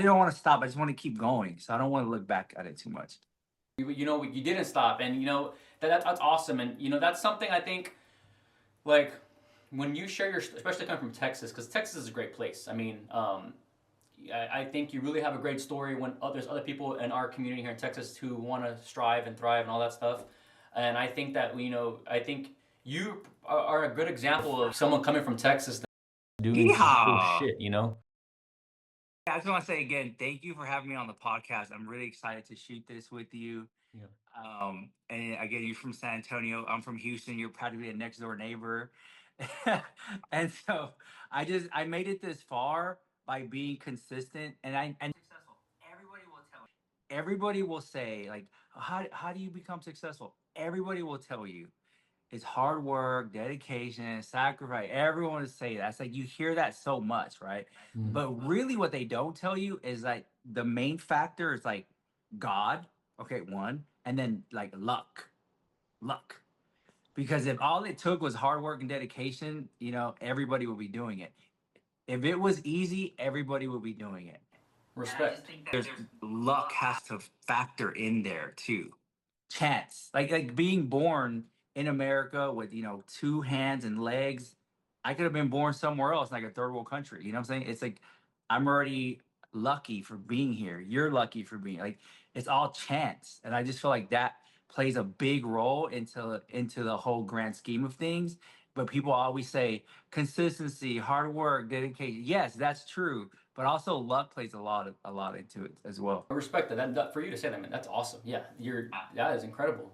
I don't want to stop. I just want to keep going. So I don't want to look back at it too much. You didn't stop, and that's awesome, and that's something I think, like, when you share your, especially coming from Texas, because Texas is a great place. I mean, I think you really have a great story when there's other people in our community here in Texas who want to strive and thrive and all that stuff. And I think that I think you are a good example of someone coming from Texas doing some cool Yeehaw! shit. I just want to say again, thank you for having me on the podcast. I'm really excited to shoot this with you. Yeah. And again, you're from San Antonio. I'm from Houston. You're practically a next door neighbor. And so I made it this far by being consistent and successful. Everybody will tell you. Everybody will say, like, how do you become successful? Everybody will tell you. It's hard work, dedication, sacrifice. Everyone will say that. It's like you hear that so much, right? But really, what they don't tell you is like the main factor is like God, okay, one, and then like luck. Because if all it took was hard work and dedication, everybody would be doing it. If it was easy, everybody would be doing it. Respect. There's luck has to factor in there too. Chance, like being born in America with two hands and legs. I could have been born somewhere else, like a third world country. You know what I'm saying? It's like I'm already lucky for being here. You're lucky for being like it's all chance, and I just feel like that plays a big role into the whole grand scheme of things. But people always say consistency, hard work, dedication. Yes, that's true, but also luck plays a lot into it as well. I respect that. For you to say that, man, that's awesome. Yeah, that is incredible.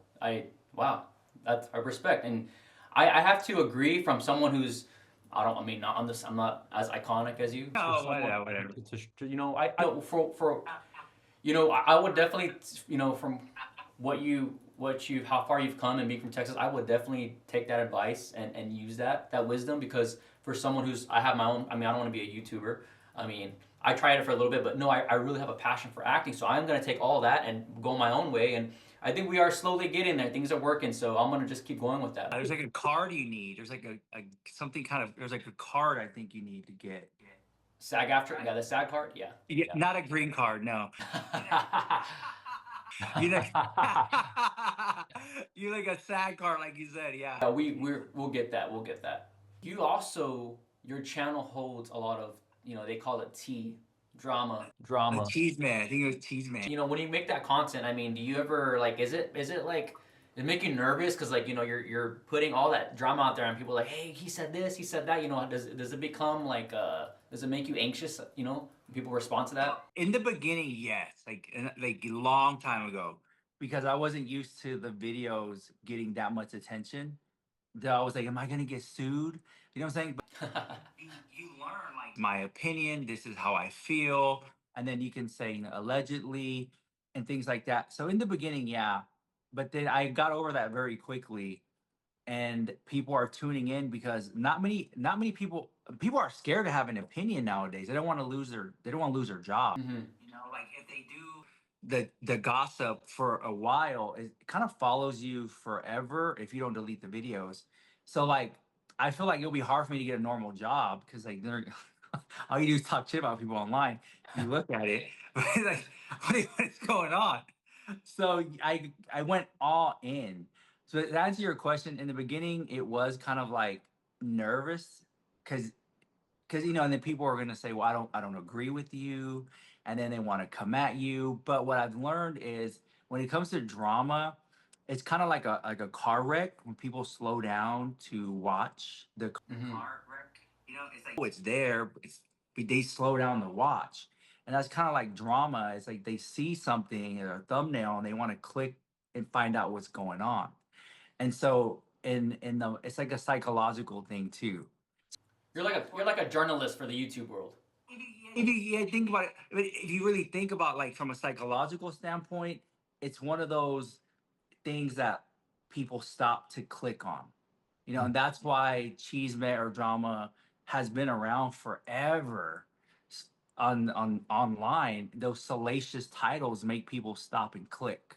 Wow, that's I respect, and I have to agree from someone who's I don't I mean not on this I'm not as iconic as you. For Oh, someone whatever. I for I would definitely from what you how far you've come and being from Texas, I would definitely take that advice and use that wisdom, because for someone who's I have my own, I mean, I don't want to be a YouTuber. I mean, I tried it for a little bit, but no, I really have a passion for acting, so I'm gonna take all that and go my own way, and I think we are slowly getting there. Things are working, so I'm gonna just keep going with that. There's like a card you need. There's like a something kind of there's like a card I think you need to get. SAG after, yeah, the SAG card, yeah, Yeah, not a green card, no. You like you like a sad card, like you said, yeah. Yeah, we'll get that. We'll get that. You also your channel holds a lot of they call it T drama. A cheese man. I think it was cheese man. When you make that content, I mean, do you ever like is it like does it make you nervous because like you're putting all that drama out there and people are like, hey, he said this, he said that. Does it become like does it make you anxious? When people respond to that. In the beginning, yes, like a long time ago, because I wasn't used to the videos getting that much attention. That I was like, am I gonna get sued? You know what I'm saying? But you learn like my opinion. This is how I feel, and then you can say allegedly and things like that. So in the beginning, yeah, but then I got over that very quickly, and people are tuning in because not many people are scared to have an opinion nowadays. They don't want to lose their job. Like if they do the gossip for a while, it kind of follows you forever if you don't delete the videos. So like I feel like it'll be hard for me to get a normal job because like they're all you do is talk shit about people online. You look at it, but like what's going on? So I went all in. So to answer your question, in the beginning, it was kind of like nervous because and then people are gonna say, well, I don't agree with you, and then they want to come at you. But what I've learned is when it comes to drama, it's kind of like a car wreck when people slow down to watch the car wreck. It's like oh, it's there, but they slow down to watch, and that's kind of like drama. It's like they see something in a thumbnail and they want to click and find out what's going on. And so in the it's like a psychological thing too. You're like a journalist for the YouTube world. If you think about it, if you really think about like from a psychological standpoint, it's one of those things that people stop to click on. And that's why cheeseman or drama has been around forever. On online, those salacious titles make people stop and click.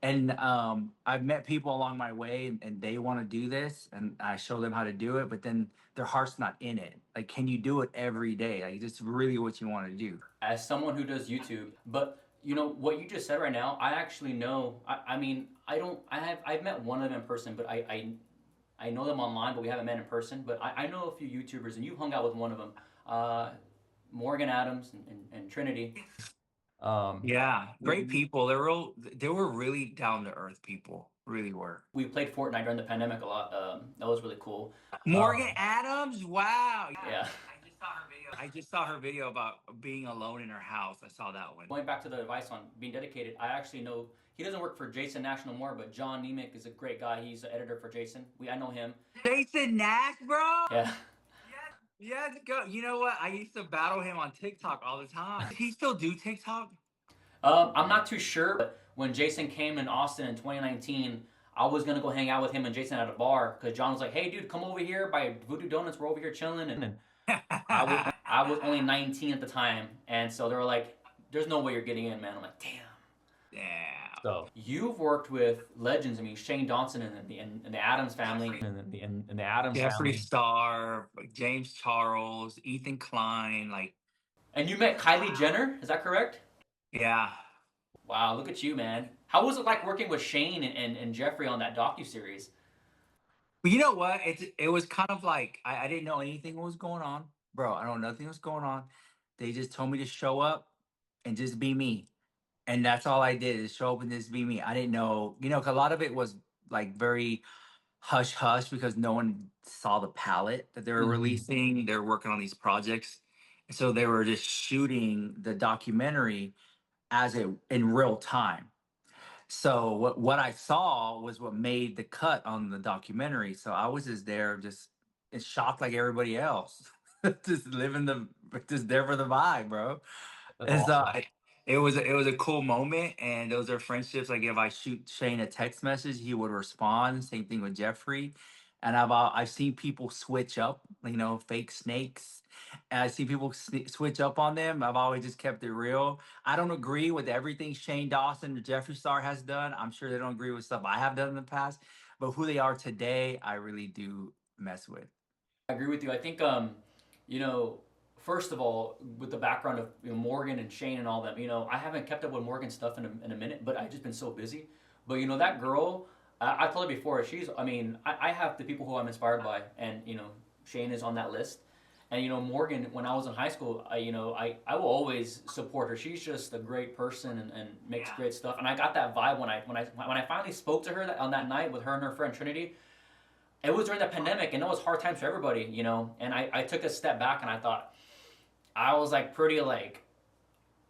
And I've met people along my way, and they want to do this, and I show them how to do it, but then their heart's not in it. Like, can you do it every day? Like, is this really what you want to do? As someone who does YouTube, but you know what you just said right now, I actually know. I mean, I don't. I've met one of them in person, but I know them online, but we haven't met in person. But I know a few YouTubers, and you hung out with one of them, Morgan Adams and Trinity. Yeah, great people. They were really down to earth people. Really were. We played Fortnite during the pandemic a lot. That was really cool. Morgan Adams, wow. Yeah. I just saw her video about being alone in her house. I saw that one. Going back to the advice on being dedicated, I actually know he doesn't work for Jason Nash no more, but John Nemec is a great guy. He's the editor for Jason. I know him. Jason Nash, bro. Yeah. Yes, go. You know what? I used to battle him on TikTok all the time. Does he still do TikTok? I'm not too sure, but when Jason came in Austin in 2019, I was gonna go hang out with him and Jason at a bar because John was like, "Hey, dude, come over here by Voodoo Donuts. We're over here chilling." And I was only 19 at the time, and so they were like, "There's no way you're getting in, man." I'm like, "Damn." Yeah. So you've worked with legends. I mean, Shane Dawson and the Adams family, and the Adams family. Jeffree Star, James Charles, Ethan Klein, like. And you met Kylie Jenner, is that correct? Yeah. Wow, look at you, man. How was it like working with Shane and Jeffree on that docuseries? But you know what? It was kind of like I didn't know anything was going on, bro. I don't know nothing was going on. They just told me to show up and just be me, and that's all I did is show up and just be me. I didn't know, 'cause a lot of it was like very hush hush because no one saw the palette that they were releasing. They're working on these projects, and so they were just shooting the documentary as it in real time. So what I saw was what made the cut on the documentary. So I was just there, just in shock like everybody else, just living just there for the vibe, bro. That's And so awesome. it was a cool moment, and those are friendships. Like if I shoot Shane a text message, he would respond. Same thing with Jeffree, and I've seen people switch up, fake snakes, and I see people switch up on them. I've always just kept it real. I don't agree with everything Shane Dawson or Jeffree Star has done. I'm sure they don't agree with stuff I have done in the past, but who they are today, I really do mess with. I agree with you. I think, you know, first of all, with the background of Morgan and Shane and all them, I haven't kept up with Morgan's stuff in a minute, but I've just been so busy. But that girl, I told her before, I mean, I have the people who I'm inspired by, and Shane is on that list. And Morgan, when I was in high school, I will always support her. She's just a great person and makes great stuff. And I got that vibe when I finally spoke to her on that night with her and her friend Trinity. It was during the pandemic, and it was hard times for everybody, And I took a step back, and I thought I was like pretty like,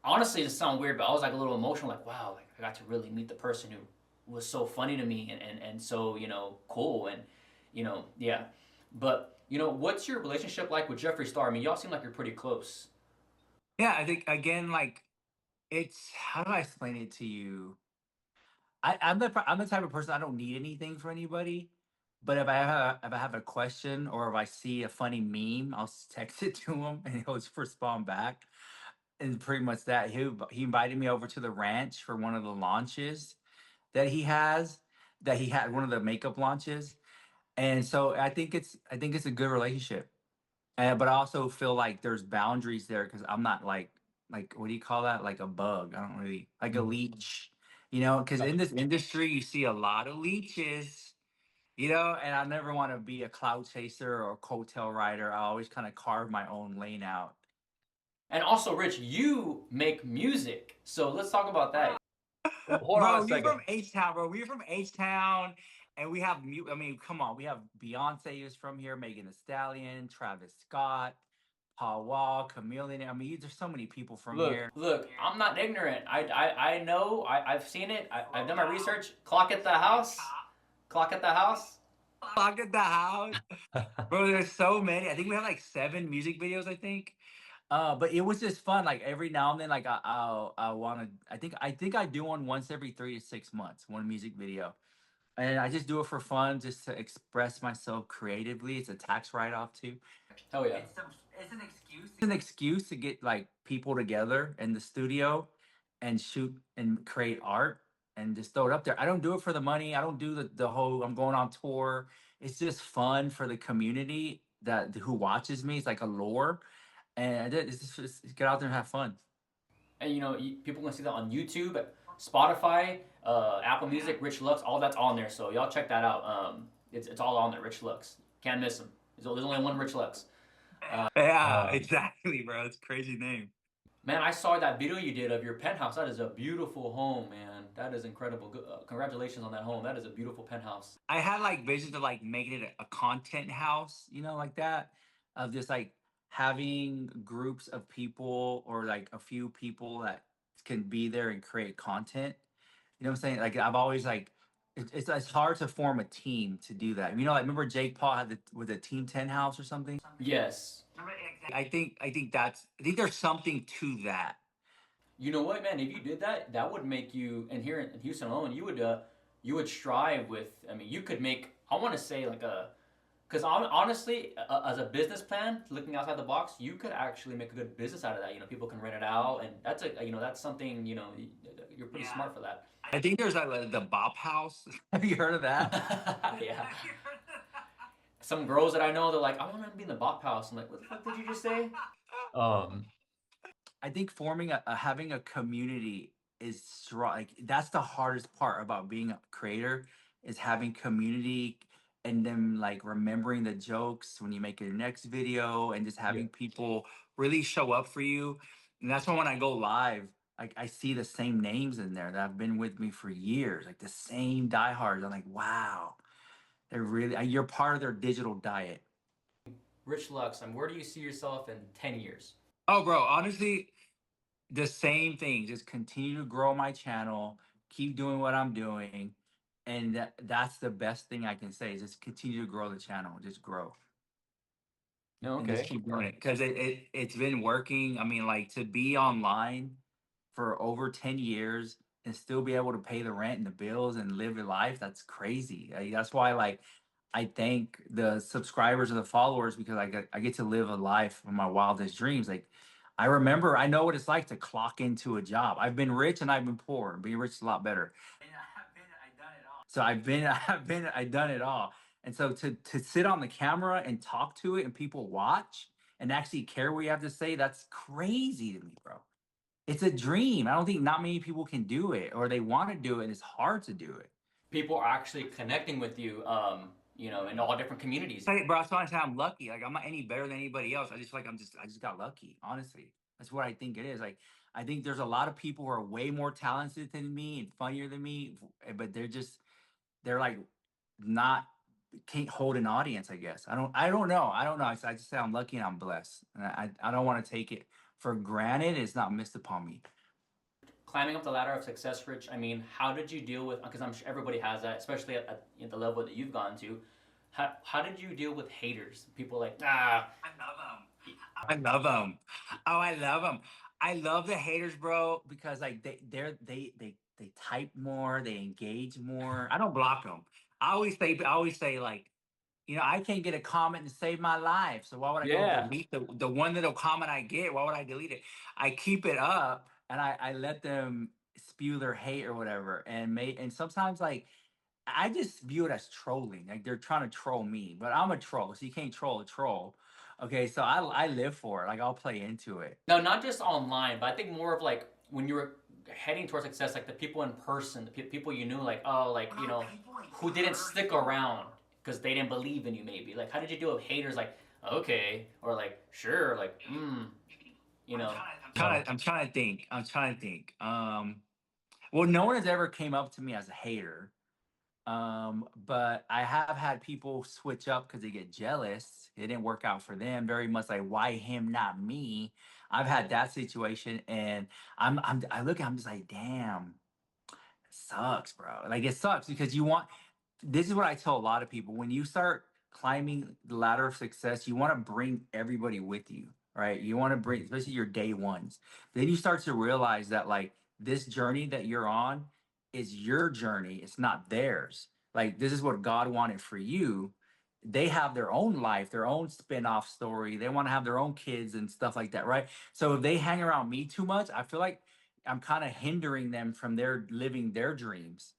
honestly, it sounds weird, but I was like a little emotional, like wow, like I got to really meet the person who was so funny to me and so cool and yeah. But what's your relationship like with Jeffree Star? I mean, y'all seem like you're pretty close. Yeah, I think again, like it's how do I explain it to you? I'm the type of person I don't need anything for anybody, but if I have a question or if I see a funny meme, I'll text it to him and he'll just respond back. And pretty much that he invited me over to the ranch for one of the launches that he has that he had one of the makeup launches, and so I think it's a good relationship. But I also feel like there's boundaries there because I'm not like what do you call that? Like a bug. I don't really like a leech. Because in this industry you see a lot of leeches. And I never want to be a cloud chaser or a coattail rider. I always kind of carve my own lane out. And also, Rich, you make music, so let's talk about that. Hold on a second. We're from H Town, bro. We're from H Town, and we have I mean, come on. We have Beyonce is from here, Megan Thee Stallion, Travis Scott, Paul Wall, Chameleon. I mean, there's so many people from here. Look, I'm not ignorant. I know. I've seen it. I've done my research. Clock at the house. Clock at the house. Clock at the house. Bro, there's so many. I think we have like 7 music videos, I think. But it was just fun. Like every now and then, like I want to. I think I do one once every 3 to 6 months, one music video, and I just do it for fun, just to express myself creatively. It's a tax write off too. Hell yeah. It's an excuse. It's an excuse to get like people together in the studio and shoot and create art. and just throw it up there. I don't do it for the money. I don't do the whole I'm going on tour. It's just fun for the community that who watches me. It's like a lore, and it's just get out there and have fun. And people can see that on YouTube, Spotify, Apple Music, Rich Lux, all that's on there. So y'all check that out. It's all on there. Rich Lux, can't miss him. There's only one Rich Lux. Yeah, exactly, bro. It's a crazy name. Man, I saw that video you did of your penthouse. That is a beautiful home, man. That is incredible. Congratulations on that home. That is a beautiful penthouse. I had like visions of like making it a content house, like that, of just like having groups of people or like a few people that can be there and create content. You know what I'm saying? Like I've always like it's hard to form a team to do that. Like remember Jake Paul had the Team 10 house or something? Yes. I think there's something to that. You know what, man? If you did that, that would make you. And here in Houston alone, you would strive with. I mean, you could make. I want to say like a. Because honestly, as a business plan, looking outside the box, you could actually make a good business out of that. People can rent it out, and that's something. You're pretty smart for that. I think there's like the Bop House. Have you heard of that? Yeah. Some girls that I know, they're like, I want to be in the bop house. I'm like, what the fuck did you just say? Um, I think forming having a community is strong. Like that's the hardest part about being a creator is having community and then like remembering the jokes when you make your next video and just yeah. having people really show up for you. And that's why when I go live, like I see the same names in there that have been with me for years, like the same diehards. I'm like, wow, they're really you're part of their digital diet. Rich Lux, and where do you see yourself in 10 years? Oh, bro, honestly, the same thing. Just continue to grow my channel, keep doing what I'm doing, and that's the best thing I can say. Just continue to grow the channel. Just grow No, and just okay. keep doing it because it's been working. I mean, like to be online for over 10 years and still be able to pay the rent and the bills and live your life. That's crazy. That's why like I thank the subscribers and the followers because I get to live a life of my wildest dreams. Like I know what it's like to clock into a job. I've been rich and I've been poor. Being rich is a lot better. I've done it all. So I've done it all. And so to sit on the camera and talk to it and people watch and actually care what you have to say, that's crazy to me, bro. It's a dream. I don't think not many people can do it or they want to do it and it's hard to do it. People are actually connecting with you, in all different communities. Hey, bro, that's why I say I'm lucky. Like I'm not any better than anybody else. I just feel like I just got lucky. Honestly, that's what I think it is. Like I think there's a lot of people who are way more talented than me and funnier than me, but they're like not can't hold an audience. I guess I don't know. I just say I'm lucky and I'm blessed, and I don't want to take it for granted. It's not missed upon me. Climbing up the ladder of success, Rich. I mean, how did you deal with? Because I'm sure everybody has that, especially at the level that you've gone to. How did you deal with haters? People like, ah, I love them. I love them. Oh, I love them. I love the haters, bro, because like they type more, they engage more. I don't block them. I always say like, I can't get a comment to save my life. So why would I go yeah. delete the one little comment I get? Why would I delete it? I keep it up and I let them spew their hate or whatever. And sometimes like I just view it as trolling. Like they're trying to troll me, but I'm a troll, so you can't troll a troll. Okay, so I live for it. Like I'll play into it. No, not just online, but I think more of like when you were heading towards success, like the people in person, the people you knew, like who didn't stick around because they didn't believe in you, maybe. Like, how did you deal with haters? Like, okay, or like, sure, like, you know. I'm trying to think. Well, no one has ever came up to me as a hater. But I have had people switch up because they get jealous. It didn't work out for them. Very much like, why him, not me? I've had that situation, and I look at, I'm just like, damn, it sucks, bro. Like it sucks because you want. This is what I tell a lot of people: when you start climbing the ladder of success, you want to bring everybody with you, right? You want to bring, especially your day ones. Then you start to realize that like this journey that you're on is your journey. It's not theirs. Like this is what God wanted for you. They have their own life, their own spin-off story. They want to have their own kids and stuff like that, right? So if they hang around me too much, I feel like I'm kind of hindering them from their living their dreams.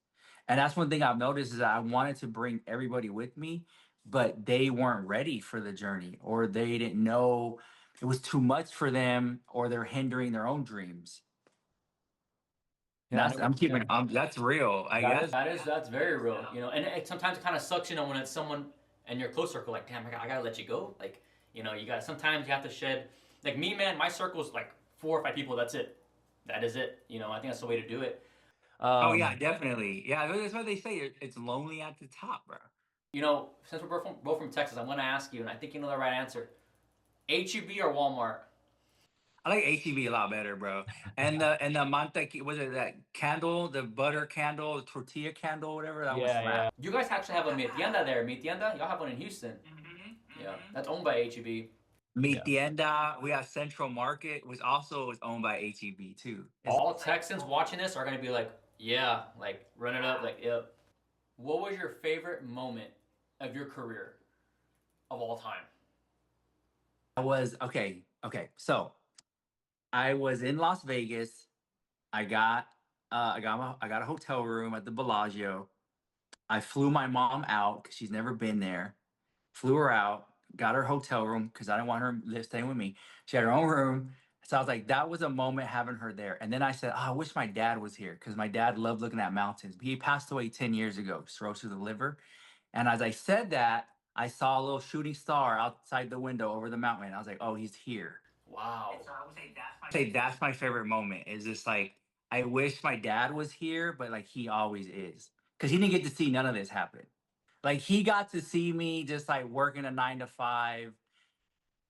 And that's one thing I've noticed is that I wanted to bring everybody with me, but they weren't ready for the journey, or they didn't know it was too much for them, or they're hindering their own dreams. Yeah, That's I'm keeping that's real, I guess. That's very real, you know. And sometimes it kind of sucks, you know, when it's someone in your close circle, like, damn, I gotta let you go. Like, you know, you got sometimes you have to shed. Like me, man, my circle's like 4 or 5 people. That's it. That is it. You know, I think that's the way to do it. Oh yeah, definitely. Yeah, that's why they say it's lonely at the top, bro. You know, since we're both from Texas, I'm gonna ask you, and I think you know the right answer. HEB or Walmart? I like HEB a lot better, bro. And the mantequilla, was it that candle, the butter candle, the tortilla candle, whatever that was. yeah. You guys actually have a Mi Tienda there. Mi Tienda? Y'all have one in Houston. Yeah, that's owned by HEB. Mi Tienda, we have Central Market, which also is owned by HEB too. All Texans watching this are gonna be like, yeah, like run it up, like yep. What was your favorite moment of your career of all time? I was okay. So I was in Las Vegas. I got I got a hotel room at the Bellagio. I flew my mom out because she's never been there. Flew her out, got her hotel room because I didn't want her staying with me. She had her own room. So I was like, that was a moment having her there. And then I said, oh, I wish my dad was here because my dad loved looking at mountains. He passed away 10 years ago, cirrhosis of the liver. And as I said that, I saw a little shooting star outside the window over the mountain. I was like, oh, he's here. Wow. And so I would say that's my favorite moment. Is just like I wish my dad was here, but like he always is. Because he didn't get to see none of this happen. Like he got to see me just like working a 9 to 5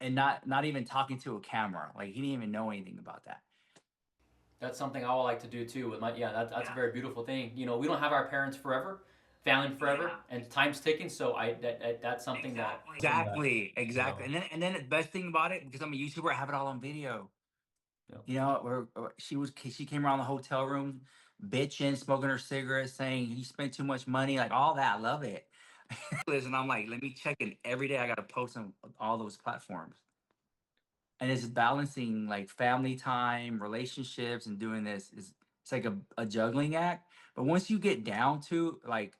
and not even talking to a camera. Like he didn't even know anything about that. That's something I would like to do too. With my that's a very beautiful thing. You know, we don't have our parents forever, family forever, and time's ticking. So that's something Exactly. And then the best thing about it, because I'm a YouTuber, I have it all on video. You know, she came around the hotel room, bitching, smoking her cigarette, saying you spent too much money, like all that. I love it. Listen, I'm like, let me check it every day. I got to post on all those platforms. And it's balancing like family time, relationships, and doing this is it's like a juggling act. But once you get down to like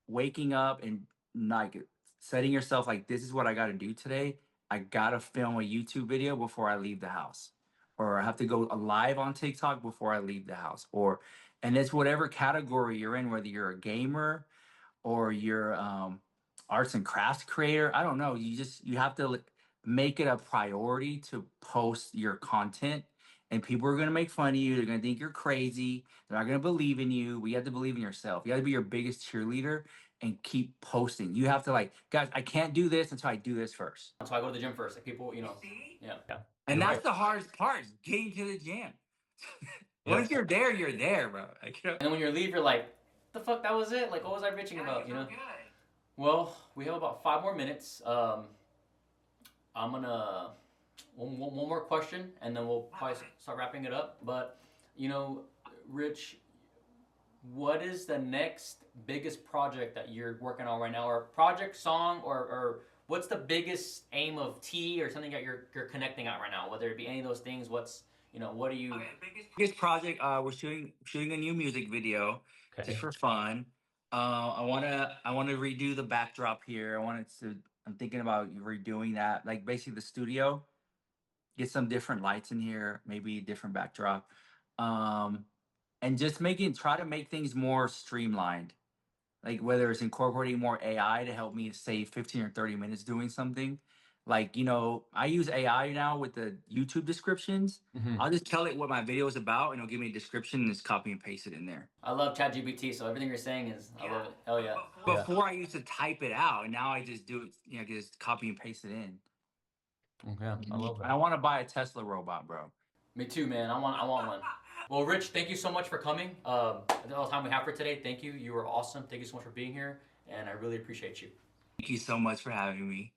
waking up and like setting yourself like this is what I got to do today. I gotta film a YouTube video before I leave the house, or I have to go live on TikTok before I leave the house, or and it's whatever category you're in, whether you're a gamer or you're arts and crafts creator. I don't know. You have to make it a priority to post your content, and people are gonna make fun of you. They're gonna think you're crazy. They're not gonna believe in you. But you have to believe in yourself. You have to be your biggest cheerleader and keep posting. You have to like, guys, I can't do this until I do this first. So I go to the gym first. Like people, you know, yeah. And that's the hardest part, is getting to the gym. Once you're there, bro. Like, you know? And then when you leave, you're like, the fuck, that was it? Like, what was I bitching about? You know. Well, we have about 5 more minutes. I'm gonna one more question, and then we'll probably start wrapping it up. But you know, Rich, what is the next biggest project that you're working on right now, or project, song, or what's the biggest aim of T or something that you're connecting at right now? Whether it be any of those things, what are you? Okay, biggest project. We're shooting a new music video just for fun. I wanna redo the backdrop here. I'm thinking about redoing that, like basically the studio. Get some different lights in here, maybe a different backdrop, and just try to make things more streamlined. Like whether it's incorporating more AI to help me save 15 or 30 minutes doing something. Like, I use AI now with the YouTube descriptions. I'll just tell it what my video is about and it'll give me a description and just copy and paste it in there. I love ChatGPT, so everything you're saying is, I love it. Hell yeah. Before I used to type it out, and now I just do it, just copy and paste it in. Okay, I love And I want to buy a Tesla robot, bro. Me too, man. I want one. Well, Rich, thank you so much for coming. That's all the time we have for today. Thank you. You were awesome. Thank you so much for being here, and I really appreciate you. Thank you so much for having me.